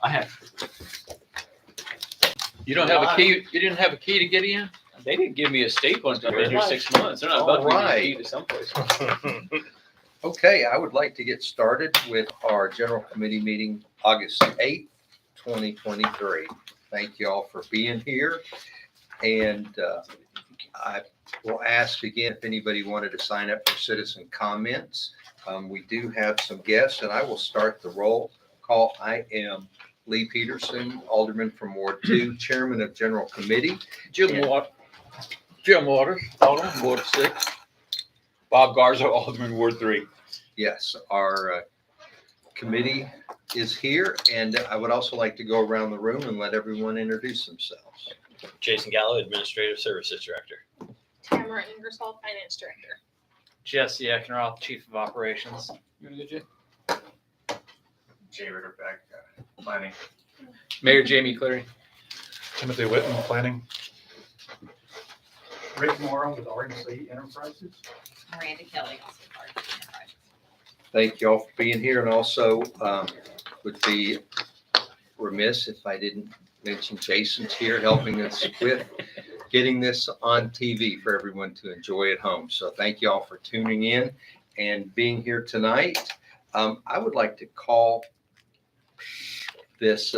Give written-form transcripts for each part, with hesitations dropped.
I have. You don't have a key? You didn't have a key to get in? They didn't give me a state once I've been here 6 months. They're not about to give me a key to someplace. Okay, I would like to get started with our general committee meeting, August 8th, 2023. Thank you all for being here. And I will ask again if anybody wanted to sign up for citizen comments. We do have some guests, and I will start the roll call. I am Lee Peterson, Alderman from Ward 2, Chairman of General Committee. Jim Waters, Alderman, Ward 6. Bob Garza, Alderman, Ward 3. Yes, our committee is here, and I would also like to go around the room and let everyone introduce themselves. Jason Gallo, Administrative Services Director. Tamara Ingersoll, Finance Director. Jesse Eckenroth, Chief of Operations. You want to get Jay Ritterbeck, planning. Mayor Jamie Cleary. Timothy Whitten, planning. Rick Morrow with RNC Enterprises. Miranda Kelly, also part of the enterprise. Thank you all for being here, and also would be remiss if I didn't mention Jason's here helping us with getting this on TV for everyone to enjoy at home. So thank you all for tuning in and being here tonight. I would like to call this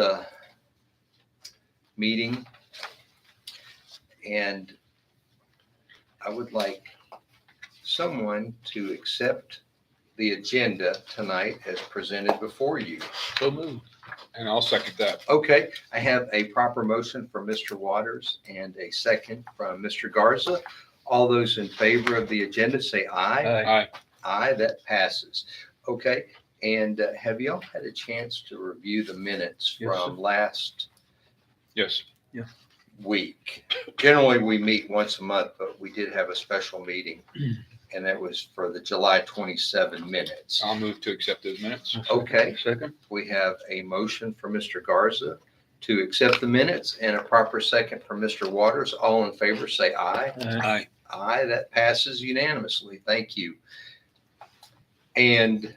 meeting, and I would like someone to accept the agenda tonight as presented before you. So moved. And I'll second that. Okay, I have a proper motion from Mr. Waters and a second from Mr. Garza. All those in favor of the agenda say aye. Aye. Aye, that passes. Okay, and have y'all had a chance to review the minutes Yes, from last Yes. week? Generally, we meet once a month, but we did have a special meeting, and that was for the July 27 minutes. I'll move to accept those minutes. Okay. Second. We have a motion for Mr. Garza to accept the minutes and a proper second from Mr. Waters. All in favor, say aye. Aye. Aye, that passes unanimously. Thank you. And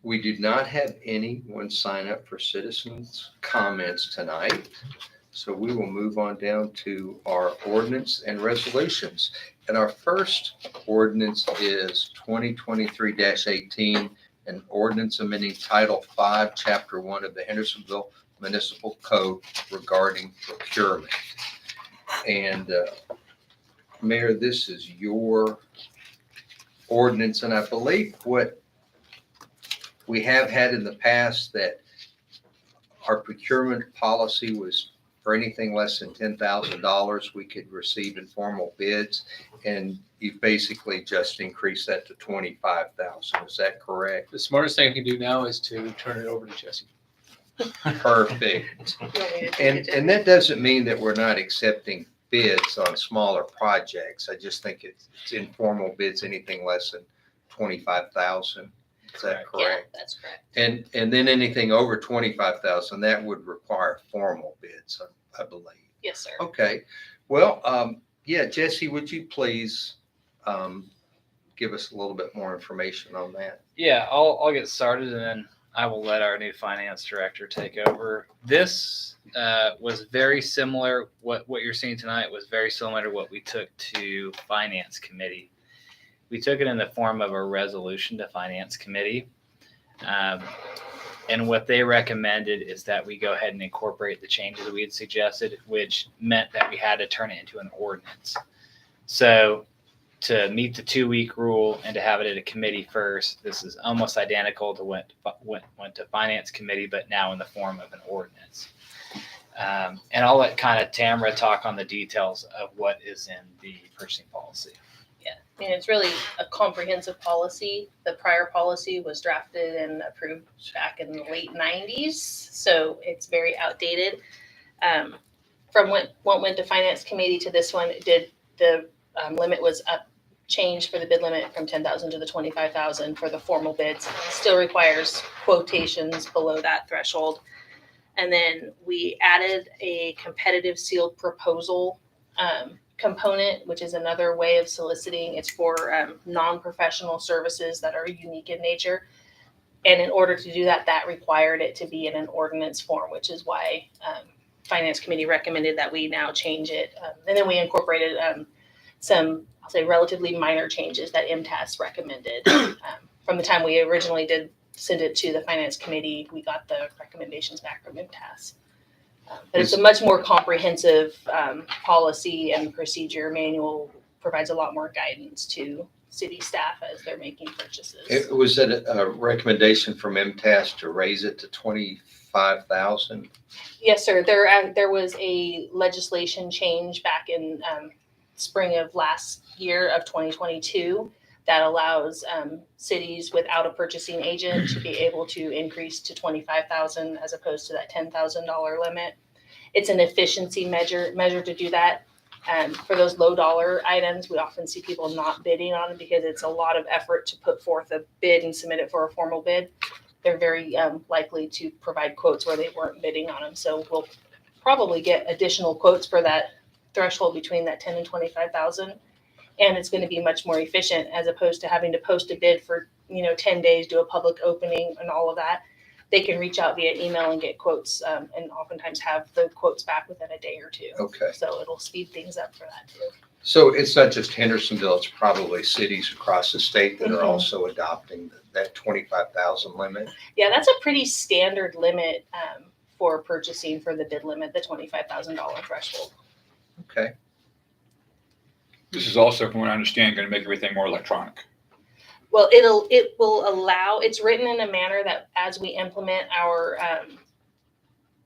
we did not have anyone sign up for citizens' comments tonight. So we will move on down to our ordinance and resolutions. And our first ordinance is 2023-18, an ordinance amending Title 5, Chapter 1 of the Hendersonville Municipal Code regarding procurement. And Mayor, this is your ordinance, and I believe what we have had in the past that our procurement policy was for anything less than $10,000, we could receive informal bids, and you've basically just increased that to $25,000. Is that correct? The smartest thing I can do now is to turn it over to Jesse. Perfect. You want me to take And it, Jen? that doesn't mean that we're not accepting bids on smaller projects. I just think it's informal bids, anything less than $25,000. Is that Yeah, correct? that's correct. And then anything over 25,000, that would require formal bids, I believe. Yes, sir. Okay, well, yeah, Jesse, would you please give us a little bit more information on that? Yeah, I'll get started and then I will let our new finance director take over. This was very similar. What you're seeing tonight was very similar to what we took to finance committee. We took it in the form of a resolution to finance committee. And what they recommended is that we go ahead and incorporate the changes that we had suggested, which meant that we had to turn it into an ordinance. So to meet the 2-week rule and to have it at a committee first, this is almost identical to what went to finance committee, but now in the form of an ordinance. And I'll let kind of Tamara talk on the details of what is in the purchasing policy. Yeah, I mean, it's really a comprehensive policy. The prior policy was drafted and approved back in the late 90s, so it's very outdated. From what went to finance committee to this one, it did the limit was up, changed for the bid limit from 10,000 to the 25,000 for the formal bids. Still requires quotations below that threshold. And then we added a competitive sealed proposal component, which is another way of soliciting. It's for non-professional services that are unique in nature. And in order to do that, that required it to be in an ordinance form, which is why Finance Committee recommended that we now change it. And then we incorporated some, I'll say, relatively minor changes that MTAS recommended. From the time we originally did send it to the Finance Committee, we got the recommendations back from MTAS. But it's a much more comprehensive policy and procedure manual, provides a lot more guidance to city staff as they're making purchases. Was it a recommendation from MTAS to raise it to 25,000? Yes, sir. There was a legislation change back in spring of last year of 2022 that allows cities without a purchasing agent to be able to increase to 25,000 as opposed to that $10,000 limit. It's an efficiency measure to do that. For those low dollar items, we often see people not bidding on it because it's a lot of effort to put forth a bid and submit it for a formal bid. They're very likely to provide quotes where they weren't bidding on them. So we'll probably get additional quotes for that threshold between that 10 and 25,000. And it's going to be much more efficient as opposed to having to post a bid for 10 days, do a public opening and all of that. They can reach out via email and get quotes, and oftentimes have the quotes back within a day or two. Okay. So it'll speed things up for that too. So it's not just Hendersonville, it's probably cities across the state that are also adopting that 25,000 limit. Yeah, that's a pretty standard limit for purchasing for the bid limit, the $25,000 threshold. Okay. This is also, from what I understand, going to make everything more electronic. Well, it will allow, it's written in a manner that as we implement our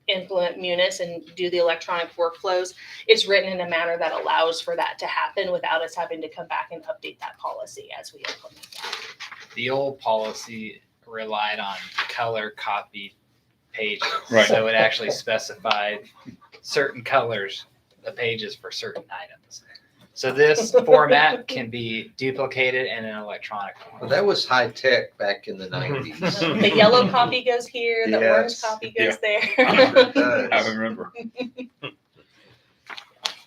implement Munis and do the electronic workflows, it's written in a manner that allows for that to happen without us having to come back and update that policy as we implement that. The old policy relied on color copied pages. Right. So it actually specified certain colors, the pages for certain items. So this format can be duplicated in an electronic Well, form. that was high tech back in the 90s. The yellow copy goes here, the orange Yes. copy goes It there. I does. remember.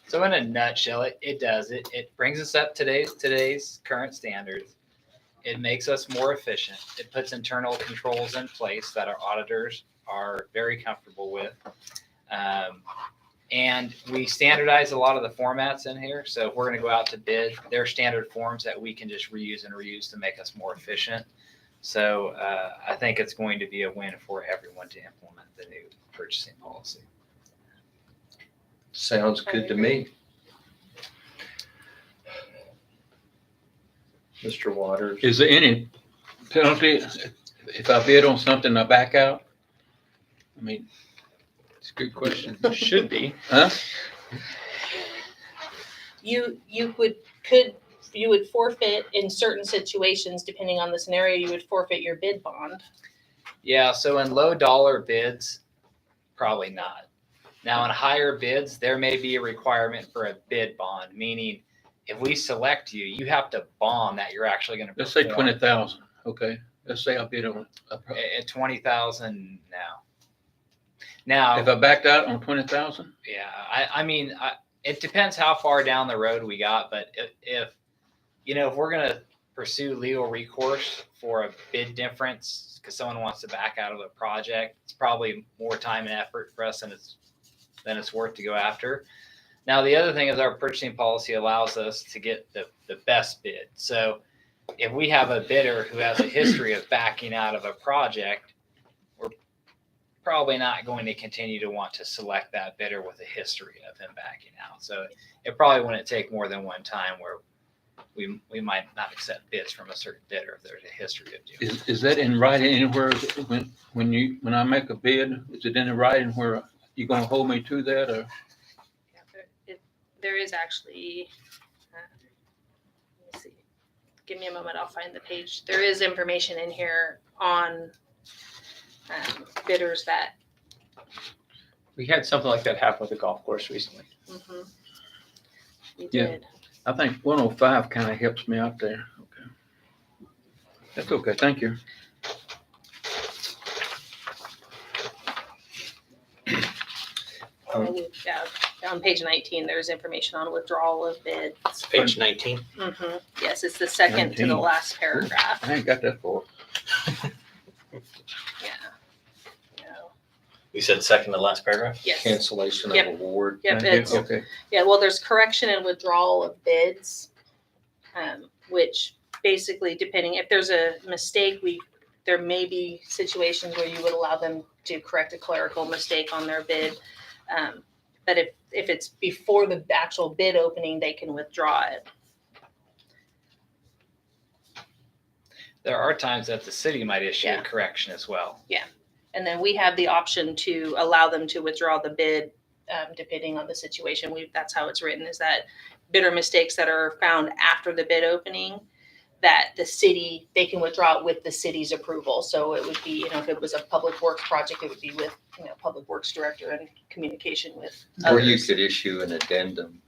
So in a nutshell, it does. It brings us up to today's current standards. It makes us more efficient. It puts internal controls in place that our auditors are very comfortable with. And we standardize a lot of the formats in here. So if we're going to go out to bid, they're standard forms that we can just reuse and reuse to make us more efficient. So I think it's going to be a win for everyone to implement the new purchasing policy. Sounds good to me. Mr. Waters. Is there any penalty if I bid on something and I back out? I mean, it's a good question. Should be. Huh? You would forfeit in certain situations, depending on the scenario, you would forfeit your bid bond. Yeah, so in low dollar bids, probably not. Now in higher bids, there may be a requirement for a bid bond, meaning if we select you, you have to bond that you're actually going to Let's say perform. 20,000, okay? Let's say I bid on, At 20,000 now. Now, if I backed out on 20,000? yeah, I mean, it depends how far down the road we got, but if we're going to pursue legal recourse for a bid difference because someone wants to back out of a project, it's probably more time and effort for us than it's worth to go after. Now, the other thing is our purchasing policy allows us to get the best bid. So if we have a bidder who has a history of backing out of a project, we're probably not going to continue to want to select that bidder with a history of him backing out. So it probably wouldn't take more than one time where we might not accept bids from a certain bidder if there's a history of doing it. Is that in writing anywhere when I make a bid? Is it in the writing where you're gonna hold me to that or? There is actually, let me see, give me a moment, I'll find the page. There is information in here on bidders that, We had something like that happen with the golf course recently. we Yeah. did. I think 105 kind of helps me out there. Okay. That's okay. Thank you. Yeah, on page 19, there's information on withdrawal of bids. Page 19. Yes, it's the second to the 19. last paragraph. I ain't got that far. We said second to last paragraph? Yes. Cancellation Yep. of award. Yep, Thank you. it's, Okay. yeah, well, there's correction and withdrawal of bids, which basically, depending, if there's a mistake, there may be situations where you would allow them to correct a clerical mistake on their bid. But if it's before the actual bid opening, they can withdraw it. There are times that the city might issue Yeah. a correction as well. And then we have the option to allow them to withdraw the bid, depending on the situation. That's how it's written, is that bidder mistakes that are found after the bid opening, that the city, they can withdraw it with the city's approval. So it would be, if it was a public works project, it would be with, public works director and communication with Or you others. could issue an addendum.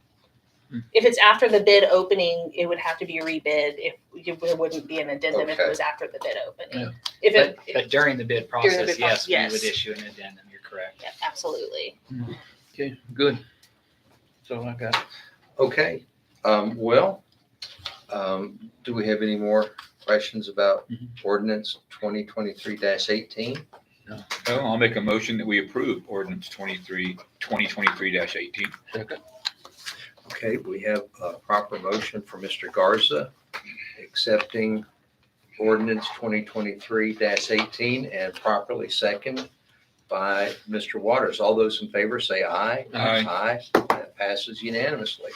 If it's after the bid opening, it would have to be rebid. There wouldn't be an addendum if it Okay. was after the bid opening. Yeah. If But during the bid During the process, bid yes, process, we yes. would issue an addendum. You're correct. yeah, absolutely. Okay, good. That's all I got. Okay, do we have any more questions about ordinance 2023-18? Well, I'll make a motion that we approve ordinance 2023-18. Second. Okay, we have a proper motion for Mr. Garza accepting ordinance 2023-18 and properly second by Mr. Waters. All those in favor say aye. Aye. Aye. That passes unanimously.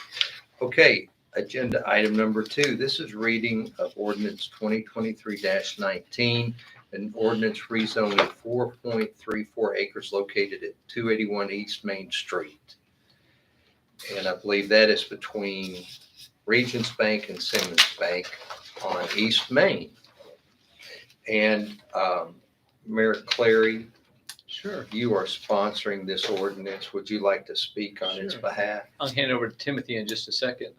Okay, agenda item number 2. This is reading of ordinance 2023-19, an ordinance rezoning 4.34 acres located at 281 East Main Street. And I believe that is between Regents Bank and Simmons Bank on East Main. And Mayor Clary, Sure. you are sponsoring this ordinance. Would you like to speak on its Sure. behalf? I'll hand it over to Timothy in just a second.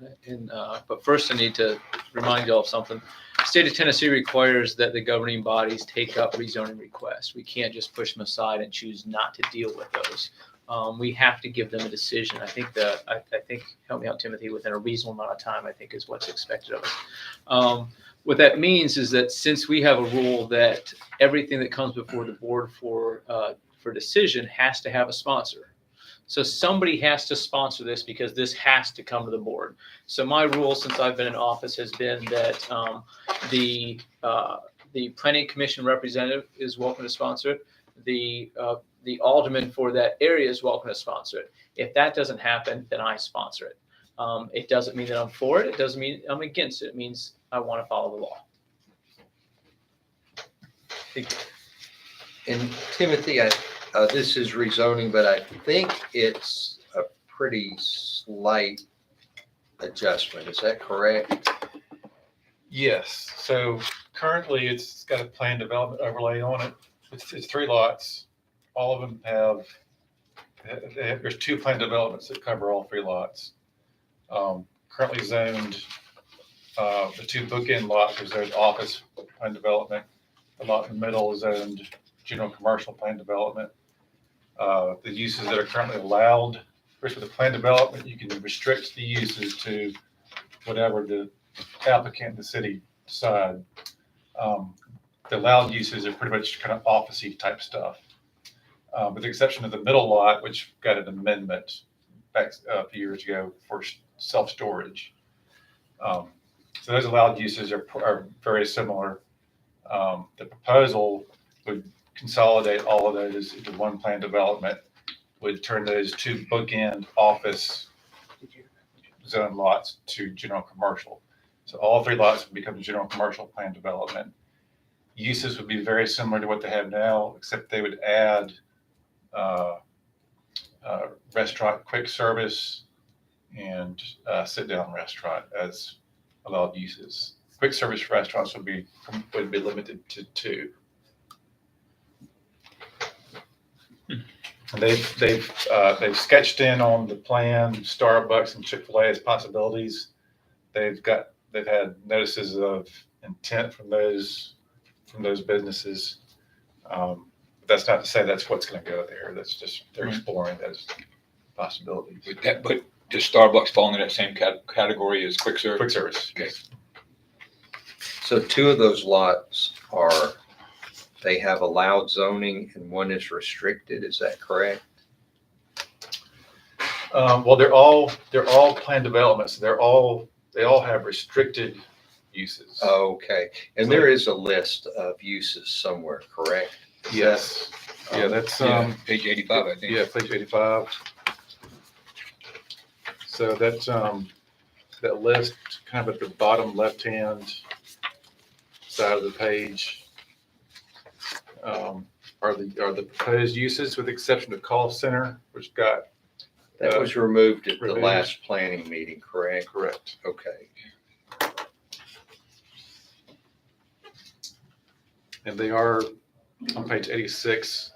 But first I need to remind y'all of something. The state of Tennessee requires that the governing bodies take up rezoning requests. We can't just push them aside and choose not to deal with those. We have to give them a decision. I think help me out, Timothy, within a reasonable amount of time, I think is what's expected of us. What that means is that since we have a rule that everything that comes before the board for decision has to have a sponsor. So somebody has to sponsor this because this has to come to the board. So my rule since I've been in office has been that the planning commission representative is welcome to sponsor it. The alderman for that area is welcome to sponsor it. If that doesn't happen, then I sponsor it. It doesn't mean that I'm for it. It doesn't mean I'm against it. It means I want to follow the law. And Timothy, this is rezoning, but I think it's a pretty slight adjustment. Is that correct? Yes, so currently it's got a planned development overlay on it. It's 3 lots. All of them there's 2 planned developments that cover all 3 lots. Currently zoned, the 2 bookend lots are zoned office planned development. The lot in the middle is zoned general commercial planned development. The uses that are currently allowed, first with the planned development, you can restrict the uses to whatever the applicant and the city decide. The allowed uses are pretty much kind of office-y type stuff. With the exception of the middle lot, which got an amendment back a few years ago for self-storage. So those allowed uses are very similar. The proposal would consolidate all of those into one planned development, would turn those 2 bookend office zone lots to general commercial. So all 3 lots would become general commercial planned development. Uses would be very similar to what they have now, except they would add restaurant, quick service, and sit-down restaurant as allowed uses. Quick service restaurants would be limited to 2. And they've sketched in on the plan Starbucks and Chick-fil-A as possibilities. They've had notices of intent from those businesses. But that's not to say that's what's going to go there. That's just they're exploring those possibilities. But does Starbucks fall into that same category as quick service? Quick service. Okay. So 2 of those lots are they have allowed zoning and one is restricted. Is that correct? Well, they're all planned developments. They all have restricted uses. Okay, and there is a list of uses somewhere, correct? Is Yes. that- Yeah, that's, Yeah, page 85, I think. yeah, page 85. So that's, that list kind of at the bottom left-hand side of the page, are the proposed uses with the exception of call center, which got That was removed at the removed. last planning meeting, correct? correct. Okay. And they are, on page 86,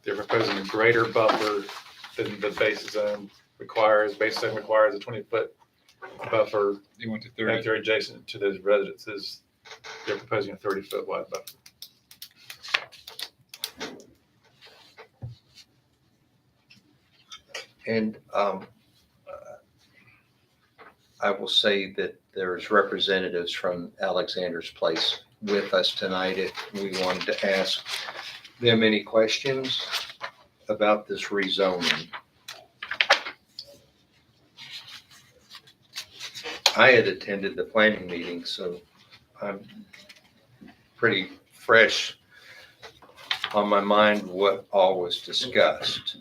they're proposing a greater buffer than the base zone requires. Base zone requires a 20-foot buffer. They went to If 30. they're adjacent to those residences, they're proposing a 30-foot wide buffer. And I will say that there's representatives from Alexander's Place with us tonight. If we wanted to ask them any questions about this rezoning. I had attended the planning meeting, so I'm pretty fresh on my mind what all was discussed.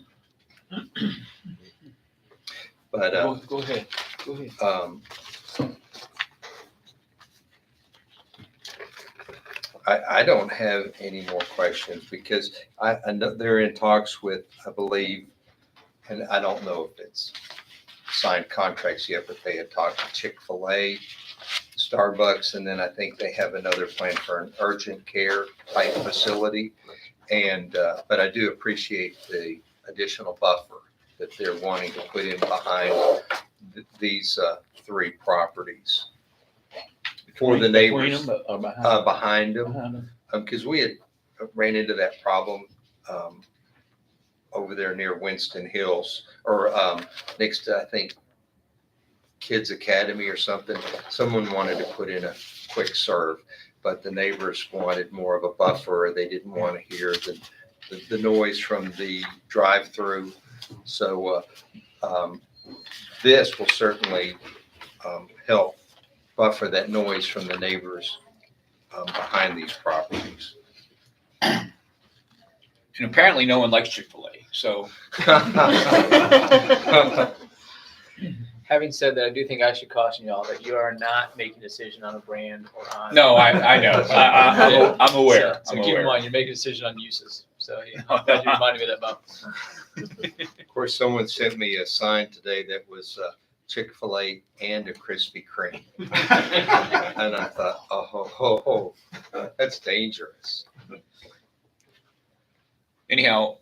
But Go ahead. I don't have any more questions because I know they're in talks with, I believe, and I don't know if it's signed contracts yet, but they had talked to Chick-fil-A, Starbucks, and then I think they have another plan for an urgent care type facility. And, but I do appreciate the additional buffer that they're wanting to put in behind these three properties for the neighbors Between them or behind? behind them. Behind them. Because we had ran into that problem over there near Winston Hills or next to, I think, Kids Academy or something. Someone wanted to put in a quick serve, but the neighbors wanted more of a buffer. They didn't want to hear the noise from the drive-through. So this will certainly help buffer that noise from the neighbors behind these properties. And apparently no one likes Chick-fil-A, so. Having said that, I do think I should caution y'all that you are not making a decision on a brand or on. No, I know. I'm aware. So I'm keep in aware. mind, you're making a decision on uses. So yeah, I'm glad you reminded me of that, Bob. Of course, someone sent me a sign today that was Chick-fil-A and a Krispy Kreme. And I thought, oh, that's dangerous. Anyhow,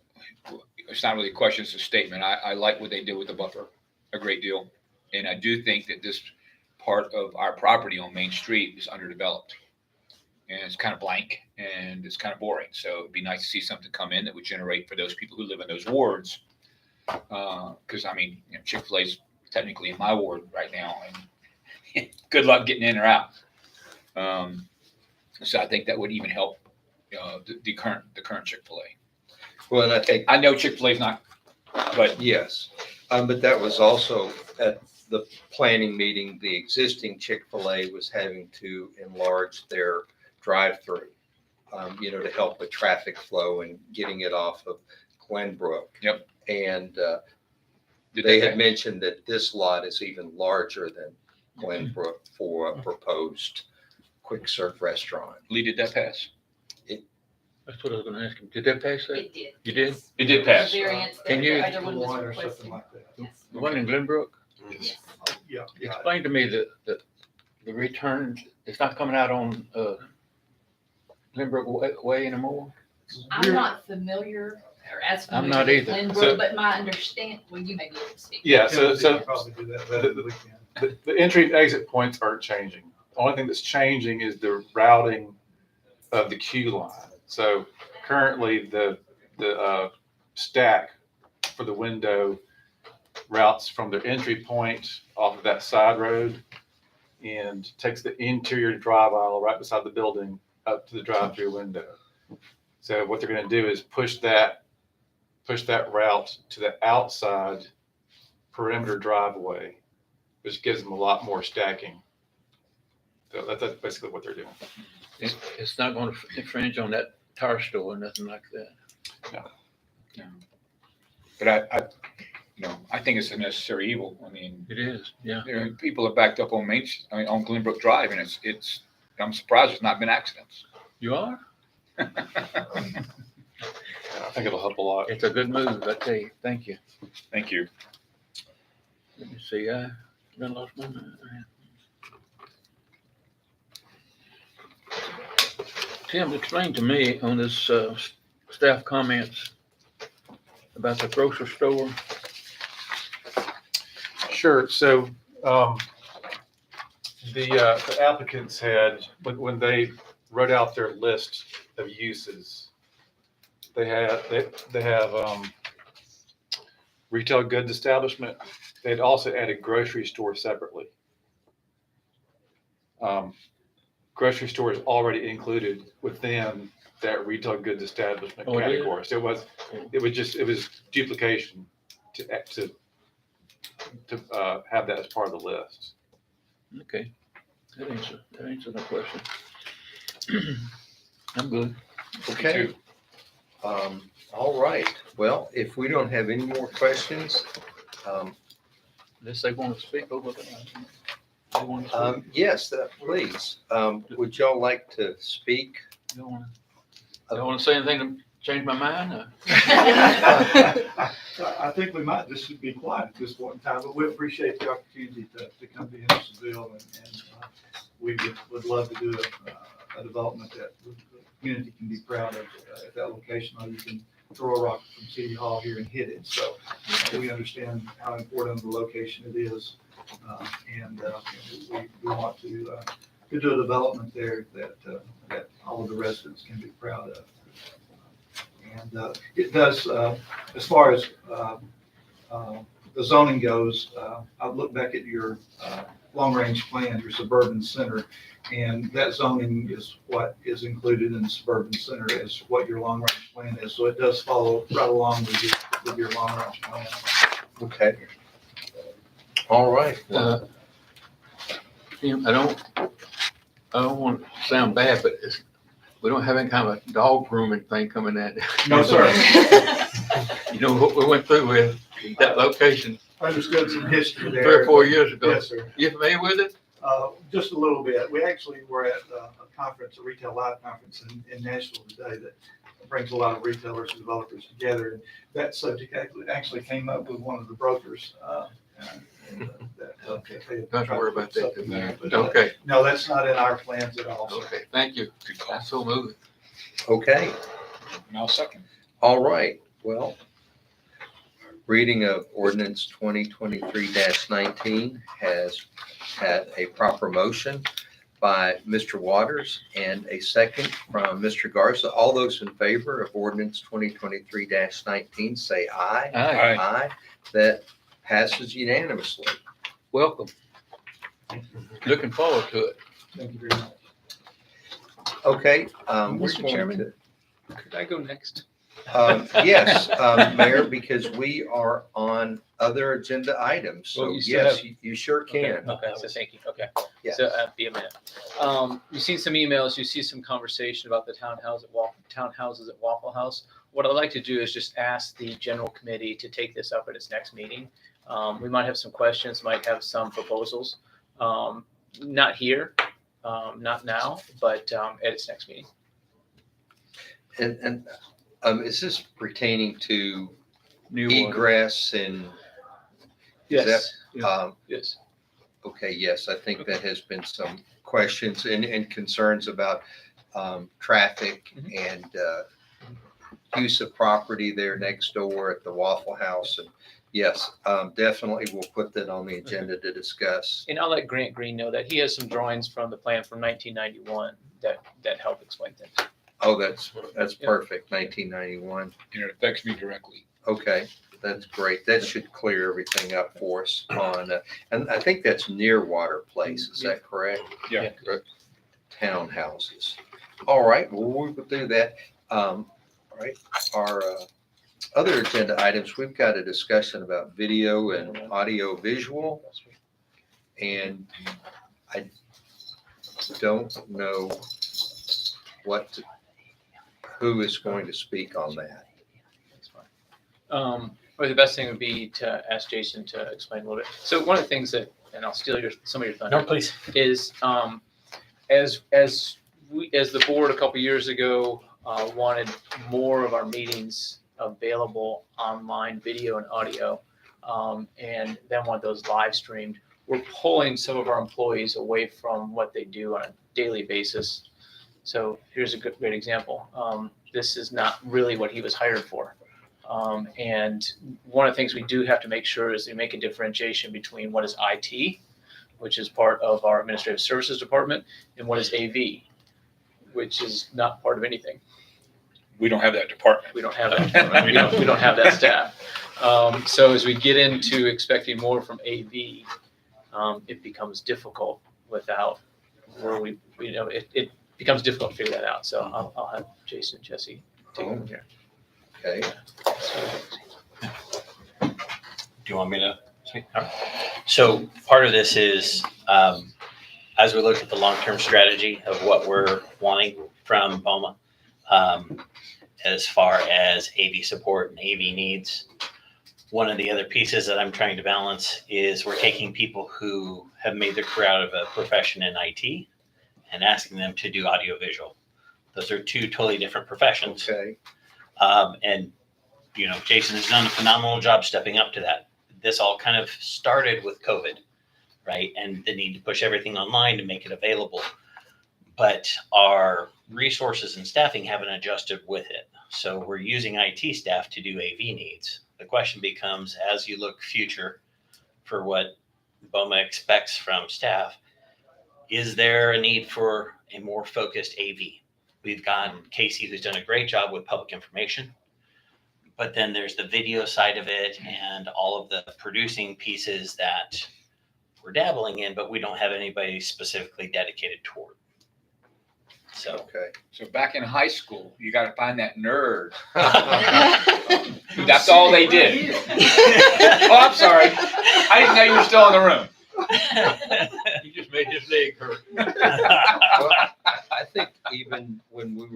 it's not really a question, it's a statement. I like what they did with the buffer a great deal. And I do think that this part of our property on Main Street is underdeveloped. And it's kind of blank and it's kind of boring. So it'd be nice to see something come in that would generate for those people who live in those wards. Because I mean, you know, Chick-fil-A's technically in my ward right now, and good luck getting in or out. So I think that would even help the current Chick-fil-A. Well, and I think, I know Chick-fil-A's not, but yes, but that was also at the planning meeting, the existing Chick-fil-A was having to enlarge their drive-through, to help with traffic flow and getting it off of Glenbrook. Yep. And they had mentioned that this lot is even larger than Glenbrook for a proposed quick serve restaurant. Lee, did that pass? That's what I was gonna ask him. Did that pass that? It did. You did? It did pass. The variance that Can you- the other one was requesting. Yes. The one in Glenbrook? Yes. Yeah. Explain to me the return, it's not coming out on, Glenbrook Way anymore? I'm not familiar or as I'm familiar not with either. Glenbrook, So- but my well, you may be able to speak. Yeah, so Probably do that better than we can. the entry and exit points aren't changing. The only thing that's changing is the routing of the queue line. So currently the stack for the window routes from their entry point off of that side road and takes the interior drive aisle right beside the building up to the drive-through window. So what they're gonna do is push that route to the outside perimeter driveway, which gives them a lot more stacking. So that's basically what they're doing. It's not gonna infringe on that tire store or nothing like that. But I think it's a necessary evil. I mean, It is, yeah. people are backed up on on Glenbrook Drive, and I'm surprised there's not been accidents. You are? I think it'll help a lot. It's a good move, I tell you. Thank you. Thank you. Let me see, I done lost my mind. Tim, explain to me on this staff comments about the grocery store. Sure. So the applicants had, when they wrote out their list of uses, they have retail goods establishment. They'd also added grocery store separately. Grocery store is already included within that retail goods establishment Oh, it is? category. So it was duplication to have that as part of the list. Okay, that answers my question. I'm good. Okay. All right. Well, if we don't have any more questions, Unless they want to speak over there. They want to speak. yes, please. Would y'all like to speak? Don't want to say anything to change my mind? Or? I think we might just be quiet at this point in time, but we appreciate the opportunity to come to Hendersonville, and we would love to do a development that the community can be proud of at that location, or you can throw a rock from City Hall here and hit it. So we understand how important the location it is, and we want to do a development there that all of the residents can be proud of. And it does, as far as the zoning goes, I've looked back at your long-range plan, your suburban center, and that zoning is what is included in the suburban center is what your long-range plan is. So it does follow right along with your long-range plan. Okay. All right. Tim, I don't want to sound bad, but we don't have any kind of a dog grooming thing coming at it. No, sir. You know what we went through with that location Understood some history there. 3 or 4 years ago. Yes, sir. You familiar with it? Just a little bit. We actually were at a conference, a retail live conference in Nashville today that brings a lot of retailers and developers together. And that subject actually came up with one of the brokers. Don't worry about that. But, Okay, no, that's not in our plans at all. sir. okay, thank you. Good call. That's so moving. Okay. And I'll second. All right. Well, reading of ordinance 2023-19 has had a proper motion by Mr. Waters and a second from Mr. Garza. All those in favor of ordinance 2023-19 say aye. Aye, Aye. That passes unanimously. welcome. Looking forward to it. Thank you very much. Okay. we're Mr. going Chairman? to- Could I go next? Yes, Mayor, because we are on other agenda items. So Well, you still yes, have- you sure can. Okay, so thank you. Okay. Yes. So, be a minute. You've seen some emails, you see some conversation about the townhouses at Waffle House. What I'd like to do is just ask the general committee to take this up at its next meeting. We might have some questions, might have some proposals. Not here, not now, but at its next meeting. And is this pertaining to New water. egress and? Yes, Yes. yes. Okay, yes, I think that has been some questions and concerns about traffic and use of property there next door at the Waffle House. And yes, definitely we'll put that on the agenda to discuss. And I'll let Grant Green know that he has some drawings from the plan from 1991 that help explain things. Oh, that's perfect, 1991. And it affects me directly. Okay, that's great. That should clear everything up for us on, and I think that's near Water Place, is that correct? Yeah. Townhouses. All right, well, we will do that. All right, our other agenda items, we've got a discussion about video and audio visual. And I don't know who is going to speak on that. That's fine. Or the best thing would be to ask Jason to explain a little bit. So one of the things that, and I'll steal some of your thunder. No, please. Is as the board a couple years ago wanted more of our meetings available online, video and audio, and then want those live streamed, we're pulling some of our employees away from what they do on a daily basis. So here's a great example. This is not really what he was hired for. And one of the things we do have to make sure is we make a differentiation between what is IT, which is part of our administrative services department, and what is AV, which is not part of anything. We don't have that department. We don't have that department. We don't have that staff. So as we get into expecting more from AV, it becomes difficult without where it becomes difficult to figure that out. So I'll have Jason and Jesse take it from here. Okay. Do you want me to speak? All right. So part of this is, as we look at the long-term strategy of what we're wanting from BOMA, as far as AV support and AV needs, one of the other pieces that I'm trying to balance is we're taking people who have made their career out of a profession in IT and asking them to do audiovisual. Those are two totally different professions. Okay. And, Jason has done a phenomenal job stepping up to that. This all kind of started with COVID, right? And the need to push everything online to make it available. But our resources and staffing haven't adjusted with it. So we're using IT staff to do AV needs. The question becomes, as you look future for what BOMA expects from staff, is there a need for a more focused AV? We've got Casey, who's done a great job with public information, but then there's the video side of it and all of the producing pieces that we're dabbling in, but we don't have anybody specifically dedicated toward. So, Okay. So back in high school, you got to find that nerd. That's all they did. Oh, I'm sorry. I didn't know you were still in the room. You just made his leg hurt. Well, I think even when we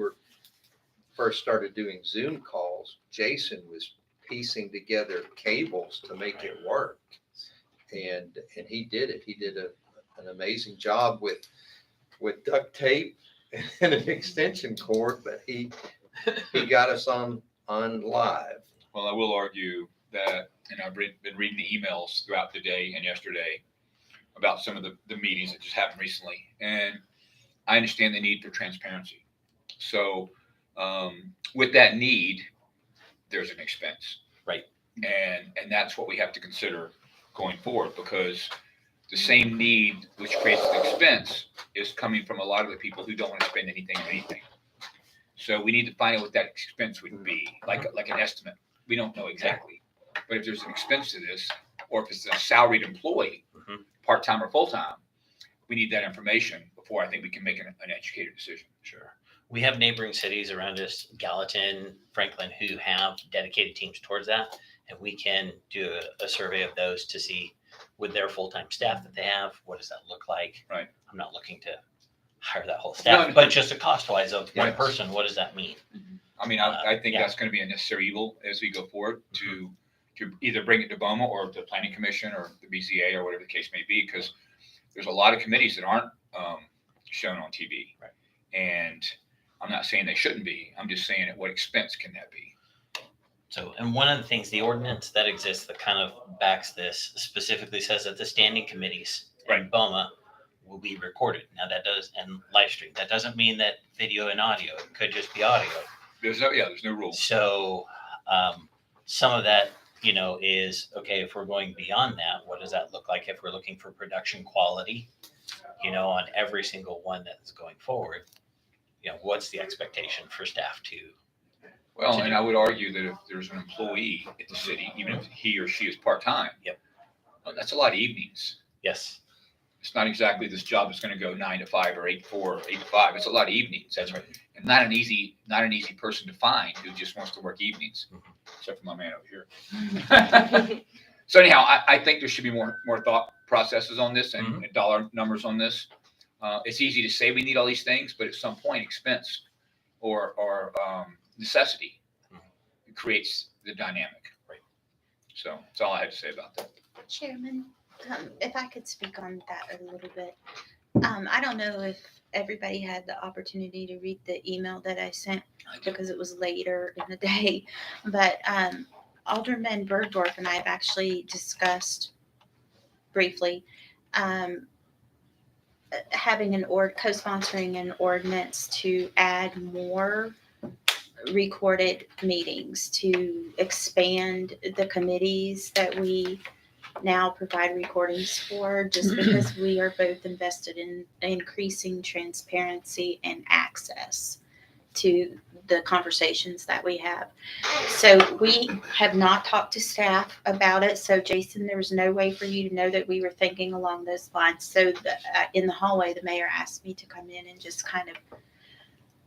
first started doing Zoom calls, Jason was piecing together cables to make it work. And he did it. He did an amazing job with duct tape and an extension cord, but he got us on live. Well, I will argue that, and I've been reading the emails throughout the day and yesterday about some of the meetings that just happened recently. And I understand the need for transparency. So with that need, there's an expense. Right. And that's what we have to consider going forward, because the same need which creates the expense is coming from a lot of the people who don't want to spend anything on anything. So we need to find out what that expense would be, like an estimate. We don't know exactly. But if there's an expense to this, or if it's a salaried employee, part-time or full-time, we need that information before I think we can make an educated decision. sure. We have neighboring cities around us, Gallatin, Franklin, who have dedicated teams towards that. And we can do a survey of those to see, with their full-time staff that they have, what does that look like? Right. I'm not looking to hire that whole staff, No. but just a cost-wise of one Yes. person, what does that mean? I mean, I think Yeah. that's going to be a necessary evil as we go forward to either bring it to BOMA or the Planning Commission or the BZA or whatever the case may be, because there's a lot of committees that aren't shown on TV. Right. And I'm not saying they shouldn't be. I'm just saying at what expense can that be? So, and one of the things, the ordinance that exists that kind of backs this specifically says that the standing committees in BOMA will be recorded. Now that does, and live stream. That doesn't mean that video and audio, it could just be audio. There's no rule. So, some of that, is, okay, if we're going beyond that, what does that look like if we're looking for production quality, on every single one that's going forward? What's the expectation for staff to? Well, and I would argue that if there's an employee at the city, even if he or she is part-time. Yep. Well, that's a lot of evenings. Yes, It's not exactly this job is going to go 9 to 5 or 8 to 4, or 8 to 5. It's a lot of evenings. that's right. not an easy person to find who just wants to work evenings, except for my man over here. So anyhow, I think there should be more thought processes on this and dollar numbers on this. It's easy to say we need all these things, but at some point, expense or necessity creates the dynamic. Right. So that's all I had to say about that. Chairman, if I could speak on that a little bit. I don't know if everybody had the opportunity to read the email that I sent because it was later in the day, but Alderman Bergdorf and I have actually discussed briefly having co-sponsoring an ordinance to add more recorded meetings, to expand the committees that we now provide recordings for, just because we are both invested in increasing transparency and access to the conversations that we have. So we have not talked to staff about it. So Jason, there was no way for you to know that we were thinking along those lines. So in the hallway, the mayor asked me to come in and just kind of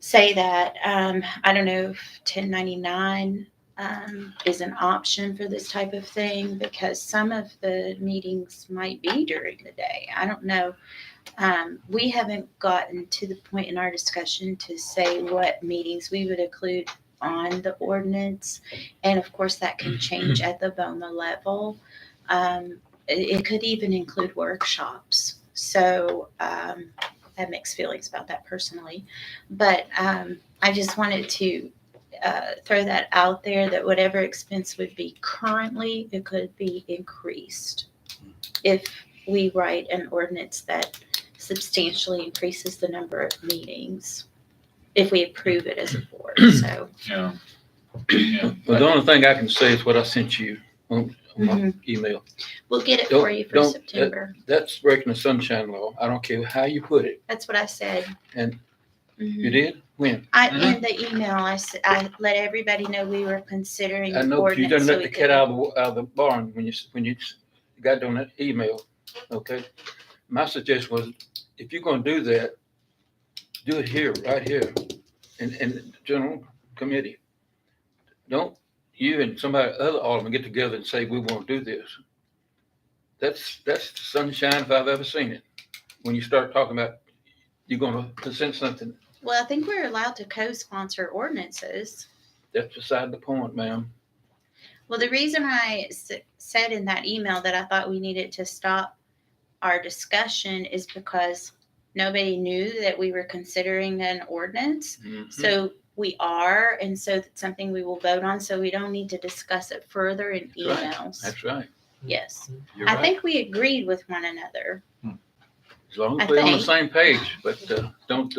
say that. I don't know if 1099 is an option for this type of thing, because some of the meetings might be during the day. I don't know. We haven't gotten to the point in our discussion to say what meetings we would include on the ordinance. And of course, that can change at the BOMA level. It could even include workshops. So I have mixed feelings about that personally. But I just wanted to throw that out there, that whatever expense would be currently, it could be increased if we write an ordinance that substantially increases the number of meetings, if we approve it as a board. So Yeah. Well, the only thing I can say is what I sent you on my email. we'll get it for you for Don't- September. That's breaking the sunshine law. I don't care how you put it. That's what I said. And Mhm. you did? When? In the email, I let everybody know we were considering I an know, but you ordinance. done So let we the cat could- out of the barn when you got on that email, okay? My suggestion was, if you're gonna do that, do it here, right here, in the general committee. Don't you and somebody, other alderman get together and say, we wanna do this. That's sunshine if I've ever seen it. When you start talking about, you're gonna present something, Well, I think we're allowed to co-sponsor ordinances. that's beside the point, ma'am. Well, the reason I said in that email that I thought we needed to stop our discussion is because nobody knew that we were considering an ordinance. Mhm. So we are, and so it's something we will vote on. So we don't need to discuss it further in That's right. emails. That's right. Yes. You're I right. think we agreed with one another. As long I as we're on the think. same page, but don't,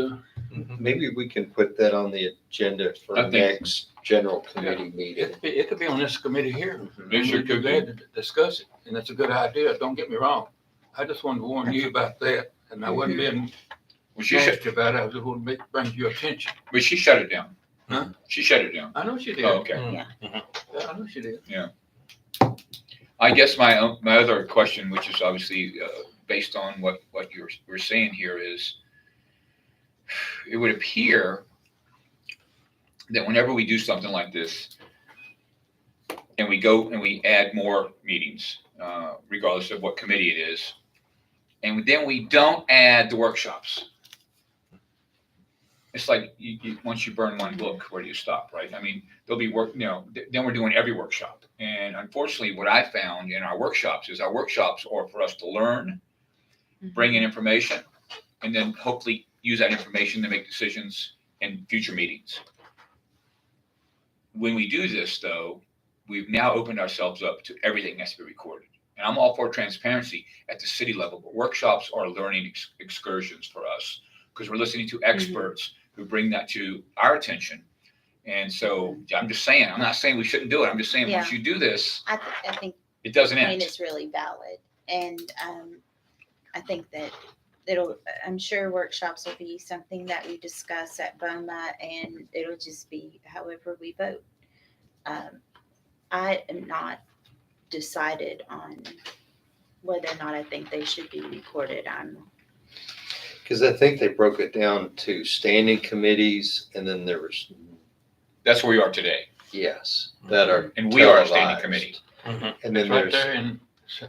Maybe we can put that on the agenda for I think- next general committee meeting. it could be on this committee here. It sure We could be. glad to discuss it, and that's a good idea. Don't get me wrong. I just wanted to warn you about that, and I wasn't being Well, she shut, nasty about it. I just wanted to bring to your attention. but she shut it down. Huh? She shut it down. I know she did. Oh, okay. Yeah, I know she did. I guess my other question, which is obviously based on what we're saying here, is it would appear that whenever we do something like this, and we go and we add more meetings, regardless of what committee it is, and then we don't add the workshops. It's like once you burn one book, where do you stop, right? I mean, there'll be work, then we're doing every workshop. And unfortunately, what I found in our workshops is our workshops are for us to learn, bring in information, and then hopefully use that information to make decisions in future meetings. When we do this, though, we've now opened ourselves up to everything has to be recorded. And I'm all for transparency at the city level, but workshops are learning excursions for us because we're listening to experts who bring that to our attention. And so I'm just saying, I'm not saying we shouldn't do it. I'm just saying, once you do this, I think it doesn't point end. is really valid. And I think that I'm sure workshops will be something that we discuss at BOMA, and it'll just be however we vote. I am not decided on whether or not I think they should be recorded. Because I think they broke it down to standing committees and then there was, That's where we are today. yes, that are And we are a standing televised. committee. And It's then right there's there in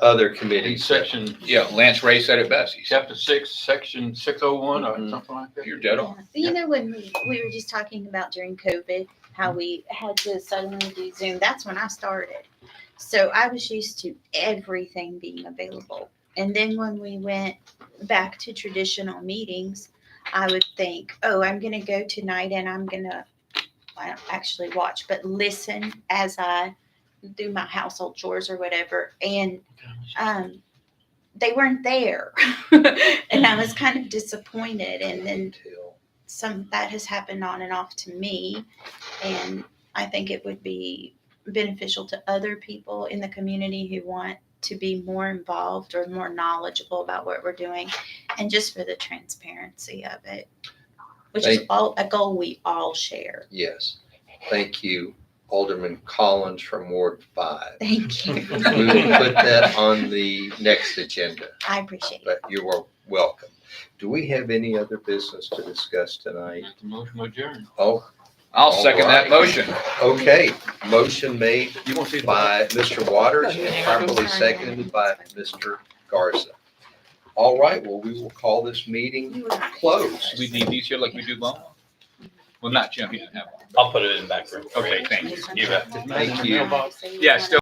other in committees. that- section, Yeah, Lance Ray said it best. He said, chapter 6, section 601 or Mhm. something like that. you're dead on. Yeah. You know, when we were just talking about during COVID, how we had to suddenly do Zoom, that's when I started. So I was used to everything being available. And then when we went back to traditional meetings, I would think, oh, I'm going to go tonight and I don't actually watch, but listen as I do my household chores or whatever. And they weren't there. And I was kind of disappointed. And then some that has happened on and off to me. And I think it would be beneficial to other people in the community who want to be more involved or more knowledgeable about what we're doing, and just for the transparency of it, which is a goal we all share. Yes. Thank you, Alderman Collins from Ward 5. Thank you. We will put that on the next agenda, I appreciate it. but you are welcome. Do we have any other business to discuss tonight? Make the motion adjourned. Oh, I'll second that All right. motion. okay. Motion made You want to see the by Mr. Waters and properly seconded by Mr. Garza. All right, well, we will call this meeting closed. We need these here like we do Bone? Well, not Jim, he doesn't have one. I'll put it in the back room. Okay, thank you. You bet. Thank you. Yeah, still